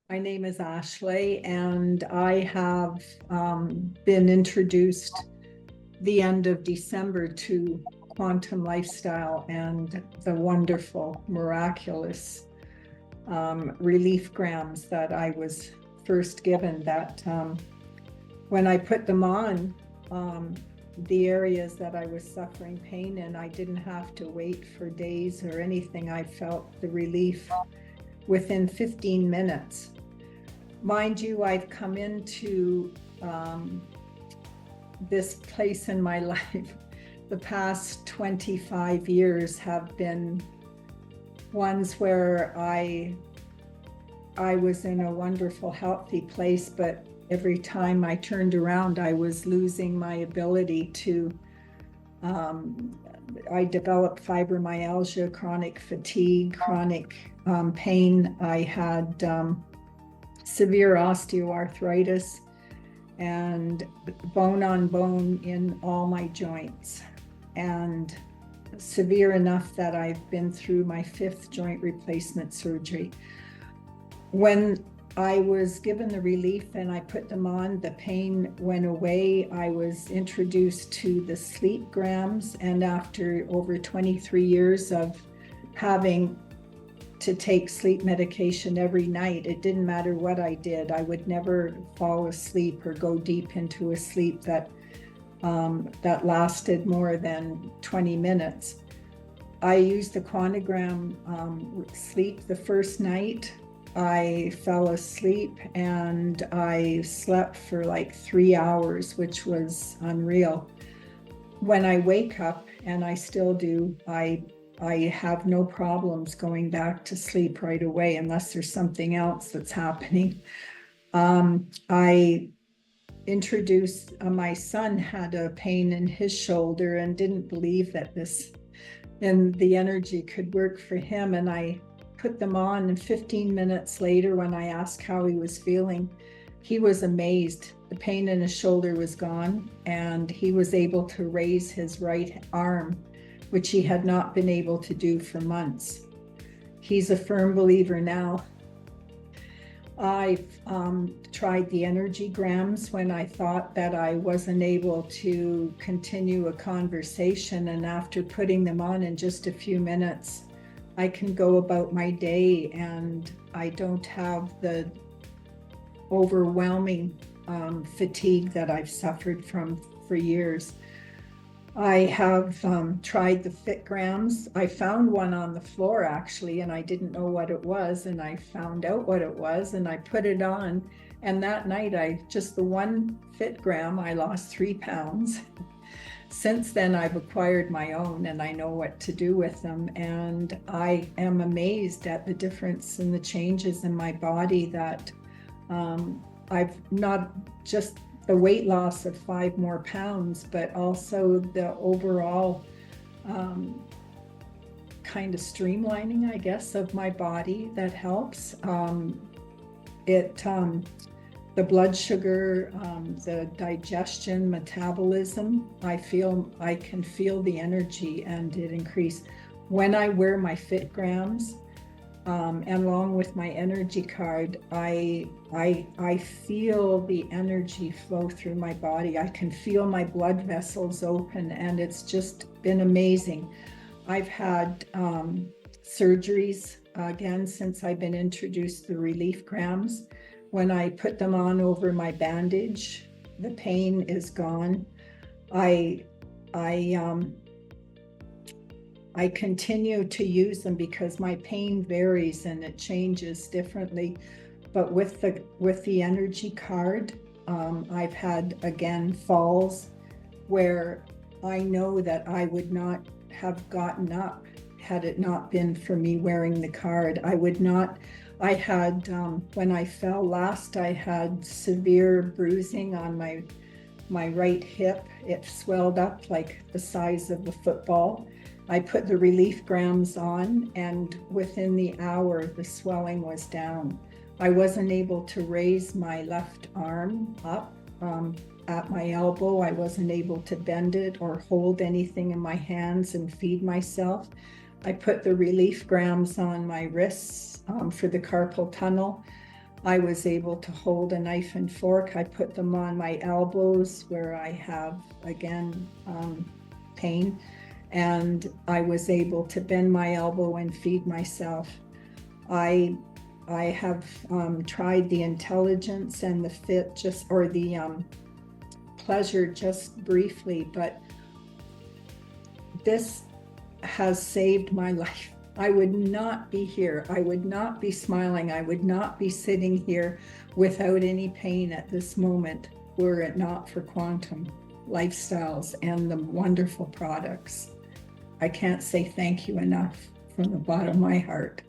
My name is Ashleigh, and I have been introduced the end of December to quantum lifestyle and the wonderful, miraculous relief grams that I was first given. That when I put them on, the areas that I was suffering pain in, I didn't have to wait for days or anything. I felt the relief within 15 minutes. Mind you, I've come into this place in my life. The past 25 years have been ones where I was in a wonderful, healthy place, but every time I turned around, I was losing my ability to, I developed fibromyalgia, chronic fatigue, chronic pain. I had severe osteoarthritis and bone on bone in all my joints, and severe enough that I've been through my 5th joint replacement surgery. When I was given the relief and I put them on, the pain went away. I was introduced to the sleep grams, and after over 23 years of having to take sleep medication every night, it didn't matter what I did. I would never fall asleep or go deep into a sleep that lasted more than 20 minutes. I used the Quantagram sleep the first night. I fell asleep and I slept for like 3 hours, which was unreal. When I wake up, and I still do, I have no problems going back to sleep right away unless there's something else that's happening. I introduced, my son had a pain in his shoulder and didn't believe that the energy could work for him. And I put them on, and 15 minutes later, when I asked how he was feeling, he was amazed. The pain in his shoulder was gone, and he was able to raise his right arm, which he had not been able to do for months. He's a firm believer now. I've tried the energy grams when I thought that I wasn't able to continue a conversation, and after putting them on in just a few minutes, I can go about my day and I don't have the overwhelming fatigue that I've suffered from for years. I have tried the Fit grams. I found one on the floor actually, and I didn't know what it was, and I found out what it was and I put it on, and that night, the one Fit gram, I lost 3 pounds. Since then, I've acquired my own and I know what to do with them, and I am amazed at the difference in the changes in my body that I've not just the weight loss of 5 more pounds, but also the overall kind of streamlining, I guess, of my body that helps. The blood sugar, the digestion, metabolism, I can feel the energy and it increased. When I wear my Fit grams, and along with my energy card, I feel the energy flow through my body. I can feel my blood vessels open, and it's just been amazing. I've had surgeries again since I've been introduced to the relief grams. When I put them on over my bandage, the pain is gone. I continue to use them because my pain varies and it changes differently. But with the energy card, I've had again falls where I know that I would not have gotten up had it not been for me wearing the card. I had, when I fell last, I had severe bruising on my right hip. It swelled up like the size of a football. I put the relief grams on, and within the hour, the swelling was down. I wasn't able to raise my left arm up at my elbow. I wasn't able to bend it or hold anything in my hands and feed myself. I put the relief grams on my wrists for the carpal tunnel. I was able to hold a knife and fork. I put them on my elbows where I have, again, pain. And I was able to bend my elbow and feed myself. I have tried the intelligence and the fit or the pleasure just briefly, but this has saved my life. I would not be here. I would not be smiling. I would not be sitting here without any pain at this moment were it not for Quantum Lifestyles and the wonderful products. I can't say thank you enough from the bottom of my heart.